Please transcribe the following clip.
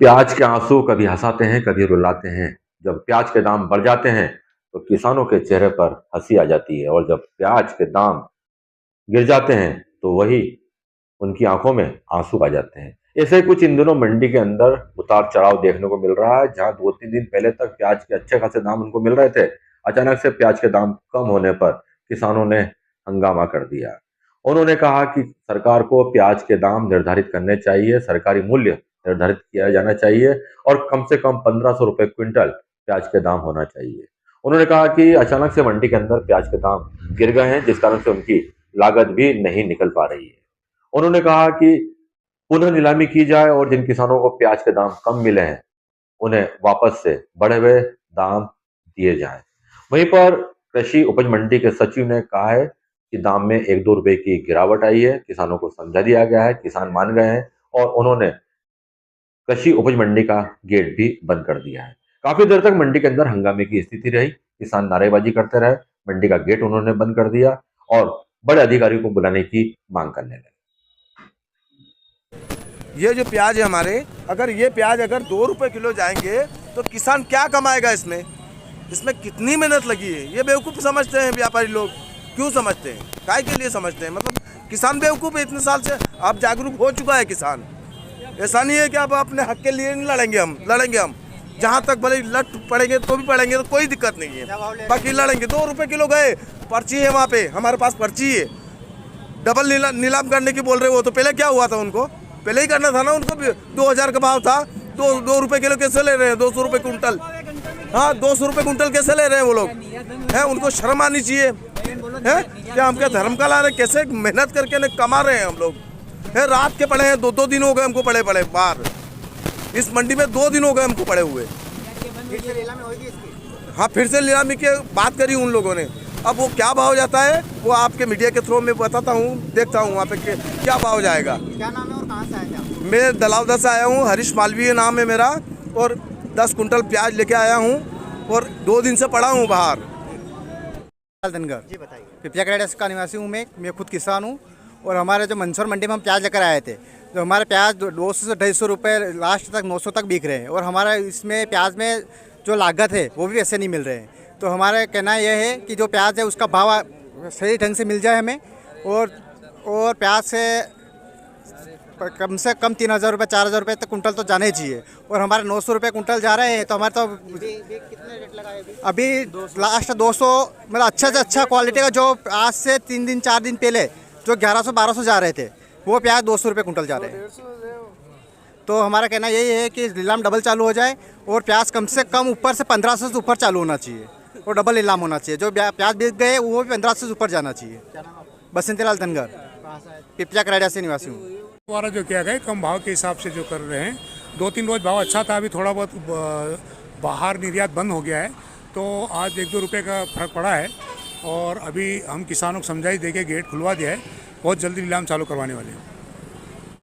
प्याज के आंसू कभी हंसाते हैं, कभी रुलाते हैं। जब प्याज के दाम बढ़ जाते हैं, तो किसानों के चेहरे पर हंसी आ जाती है और जब प्याज के दाम गिर जाते हैं, तो वही उनकी आंखों में आंसू आ जाते हैं। ऐसे ही कुछ इन दिनों मंडी के अंदर उतार चढ़ाव देखने को मिल रहा है, जहां 2-3 दिन पहले तक प्याज के अच्छे खासे दाम उनको मिल रहे थे। अचानक से प्याज के दाम कम होने पर किसानों ने हंगामा कर दिया। उन्होंने कहा कि सरकार को प्याज के दाम निर्धारित करने चाहिए, सरकारी मूल्य निर्धारित किया जाना चाहिए और कम से कम 1500 रुपए क्विंटल प्याज के दाम होना चाहिए। उन्होंने कहा कि अचानक से मंडी के अंदर प्याज के दाम गिर गए हैं, जिस कारण से उनकी लागत भी नहीं निकल पा रही है। उन्होंने कहा कि पुनः नीलामी की जाए और जिन किसानों को प्याज के दाम कम मिले हैं, उन्हें वापस से बढ़े हुए दाम दिए जाएं। वहीं पर कृषि उपज मंडी के सचिव ने कहा है कि दाम में 1-2 रुपए की गिरावट आई है, किसानों को समझा दिया गया है, किसान मान गए हैं और उन्होंने कृषि उपज मंडी का गेट भी बंद कर दिया है। काफी देर तक मंडी के अंदर हंगामे की स्थिति रही, किसान नारेबाजी करते रहे, मंडी का गेट उन्होंने बंद कर दिया और बड़े अधिकारियों को बुलाने की मांग करने लगे। ये जो प्याज है हमारे, अगर ये प्याज अगर 2 रुपए किलो जाएंगे तो किसान क्या कमाएगा इसमें? इसमें कितनी मेहनत लगी है, ये बेवकूफ़ समझते हैं व्यापारी लोग। क्यों समझते हैं? काय के लिए समझते हैं? मतलब किसान बेवकूफ़ है इतने साल से। अब जागरूक हो चुका है किसान। ऐसा नहीं है कि अब अपने हक के लिए नहीं लड़ेंगे हम जहाँ तक भले लट पड़ेंगे तो भी पड़ेंगे, तो कोई दिक्कत नहीं है, बाकी लड़ेंगे। 2 रुपए किलो गए, पर्ची है वहाँ पे, हमारे पास पर्ची है। डबल नीलाम करने की बोल रहे हो, तो पहले क्या हुआ था? उनको पहले ही करना था ना। उनको 2000 का भाव था, तो 2 रुपए किलो कैसे ले रहे हैं? 200 रुपए कुंटल। हाँ, 200 रुपए कुंटल कैसे ले रहे हैं वो लोग? हैं, उनको शर्म आनी चाहिए। है क्या हम क्या धर्म का ला रहे हैं? कैसे मेहनत करके कमा रहे हैं हम लोग? है, रात के पड़े हैं, 2-2 दिन हो गए हमको पड़े बाहर। इस मंडी में 2 दिन हो गए हमको पड़े हुए। हाँ, फिर से नीलामी की बात करी उन लोगों ने। अब वो क्या भाव जाता है वो आपके मीडिया के थ्रू में बताता हूँ, देखता हूँ वहाँ पे क्या भाव जाएगा। क्या नाम है और कहाँ से आए थे आप? मैं दलावदा से आया हूँ, हरीश मालवीय नाम है मेरा, और 10 कुंटल प्याज लेके आया हूँ और 2 दिन से पड़ा हूँ बाहर। धनगर जी, बताइए। पिपिया क्रेडस का निवासी हूँ मैं खुद किसान हूँ। और हमारे जो मंदसौर मंडी में हम प्याज लेकर आए थे, तो हमारे प्याज 200 से 250 रुपये, लास्ट तक 900 तक बिक रहे हैं। और हमारा इसमें प्याज में जो लागत है वो भी वैसे नहीं मिल रहे हैं। तो हमारा कहना यह है कि जो प्याज है उसका भाव सही ढंग से मिल जाए हमें, और प्याज से कम 3000 रुपये 4000 रुपये तक कुंटल तो जाने ही चाहिए। और हमारे 900 रुपये कुंटल जा रहे हैं, तो हमारे तो कितने रेट लगाए अभी लास्ट 200, मतलब अच्छा से अच्छा क्वालिटी का, जो आज से 3 दिन 4 दिन पहले जो 1100-1200 जा रहे थे, वो प्याज 200 रुपये कुंटल जा रहे हैं। तो हमारा कहना यही है कि नीलाम डबल चालू हो जाए और प्याज कम से कम ऊपर से 1500 से ऊपर चालू होना चाहिए और डबल नीलाम होना चाहिए। जो प्याज बिक गए वो भी 1500 से ऊपर जाना चाहिए। बसंती लाल धनगर, पिपिया क्रेडा से निवासी हूँ। द्वारा जो किया गया कम भाव के हिसाब से जो कर रहे हैं, 2-3 रोज भाव अच्छा था, अभी थोड़ा बहुत बाहर निर्यात बंद हो गया है, तो आज 1-2 रुपये का फर्क पड़ा है। और अभी हम किसानों को समझाई देके गेट खुलवा दिया है, बहुत जल्दी नीलाम चालू करवाने वाले हैं।